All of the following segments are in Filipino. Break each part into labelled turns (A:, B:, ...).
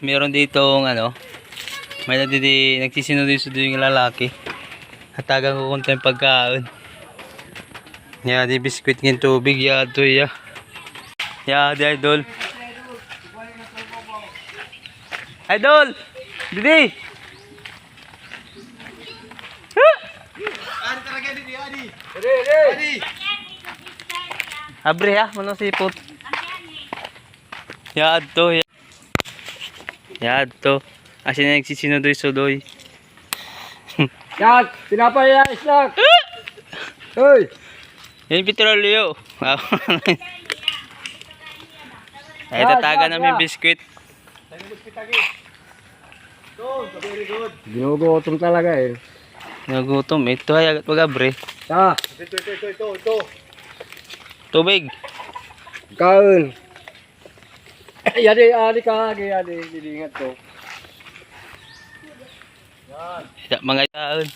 A: Meron dito ano, may nagsisinunod-sunod yung lalaki. Hatagan ko kunti yung pagkaon. Ya, di biskuit ng tubig ya to ya. Ya, di idol. Idol! Didi!
B: Adi talaga Adi, Adi. Adi.
A: Abre ha, manong sipot. Ya to ya. Ya to. Asin na nagsisinudoy-sudoy.
B: Yak, tinapay ya, snack. Hoy.
A: Yan petrolyo. Ay, tataga namin biskuit.
B: Very good. Ginugutom talaga eh.
A: Nagutom. Ito ay agad pag-abre.
B: Ta. Ito.
A: Tubig.
B: Kain. Yadi ka, yadi dilingat to.
A: Mga taon.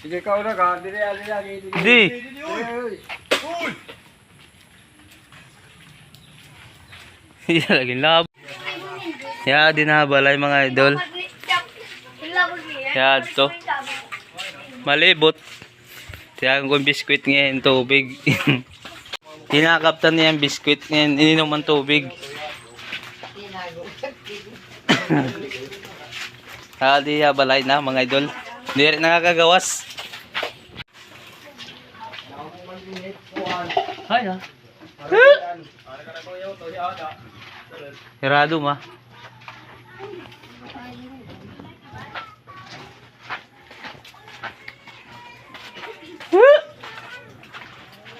B: Sige ka una ka, dili.
A: Di.
B: Uy.
A: Iya lagi lab. Ya dinabalay mga idol. Ya to. Malibot. Tiyagan ko yung biskuit ngayon, tubig. Tinakaptan niya yung biskuit ngayon, ininom ang tubig. Di balay na mga idol. Hindi rin nakakagawas. Hay ha. Hirado ma.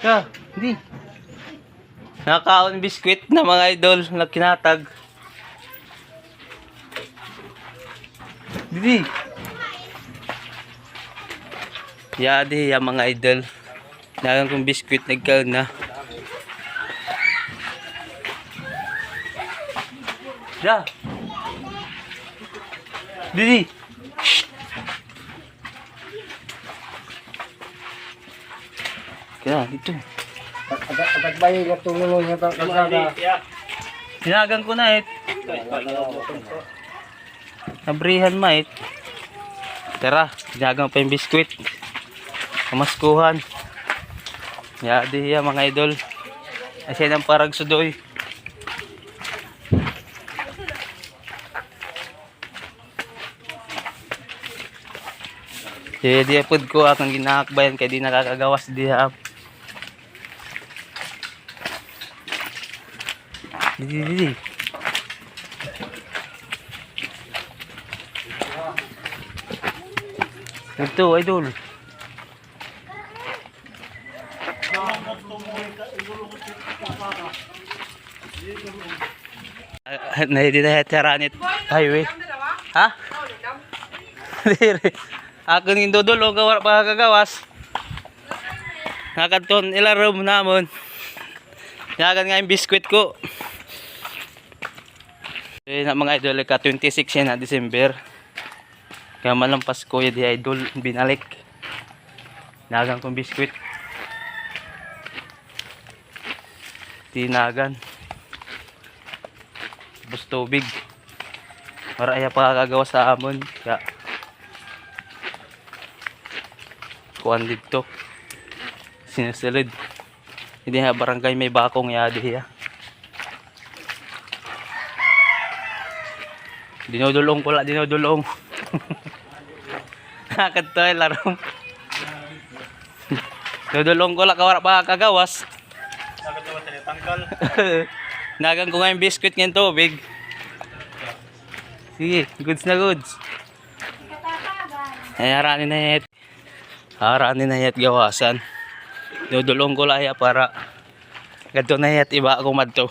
A: Ya, hindi. Nakakaon biskuit na mga idol na kinatag. Hindi. Ya, di ya mga idol. Dagan kong biskuit nagkaon na. Ya. Didi. Kaya dito.
B: Agad bayi ka tulong niya ta kasada.
A: Sinagang ko na Nabrihan ma Tara, sinagang pa yung biskuit. Kamaskuhan. Ya di ya mga idol. Asya ng parang sudoy. Di apod ko akong ginahakbayan kaya di nakakagawas diha. Di. Ito, idol. Hindi na hetaranit highway. Ha? Ako ng dodol o gawar pa kagawas. Nakaton ilarom namon. Yagan nga yung biskuit ko. Na mga idol ka 26 yan na December. Kaya malampas ko yung idol binalik. Nagan kong biskuit. Tinagan. Bus tubig. Para ay pa kagawa sa amon. Kaya kuan dito. Sinusulod. Hindi ha barangay may bakong yadi ya. Dinodulong ko lang, dinodulong. Nakad to ay larong. Dinodulong ko lang, kawara pa kagawas.
B: Agad naman tinatanggal.
A: Nagang ko nga yung biskuit ngayon tubig. Sige, goods na goods. Ay, haranin na yet. Haranin na yet gawasan. Dinodulong ko lang ya para gadto na yet iba ako madto.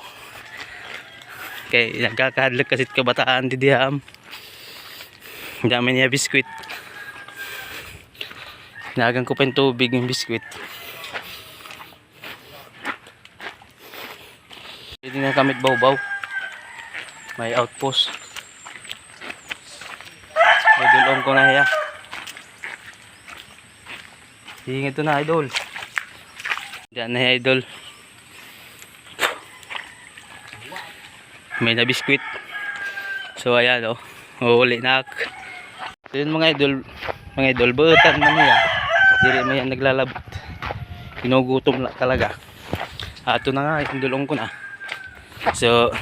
A: Kay nagkakadlag kasi kabataan di diham. Dami niya biskuit. Nagang ko pa yung tubig yung biskuit. Pwede na kamit baw-baw. May outpost. May Dulong ko na hiya. Hingit to na idol. Diyan na hiya idol. May na biskwit. So ayan oh. Uli na. So yun mga idol, buutan man niya. Diri mo yan naglalabot. Ginugutom na talaga. Ato na nga, itong ko na. So,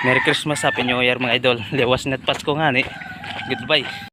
A: Merry Christmas, Happy New Year mga idol. Liwas net Pasko nga ni. Goodbye.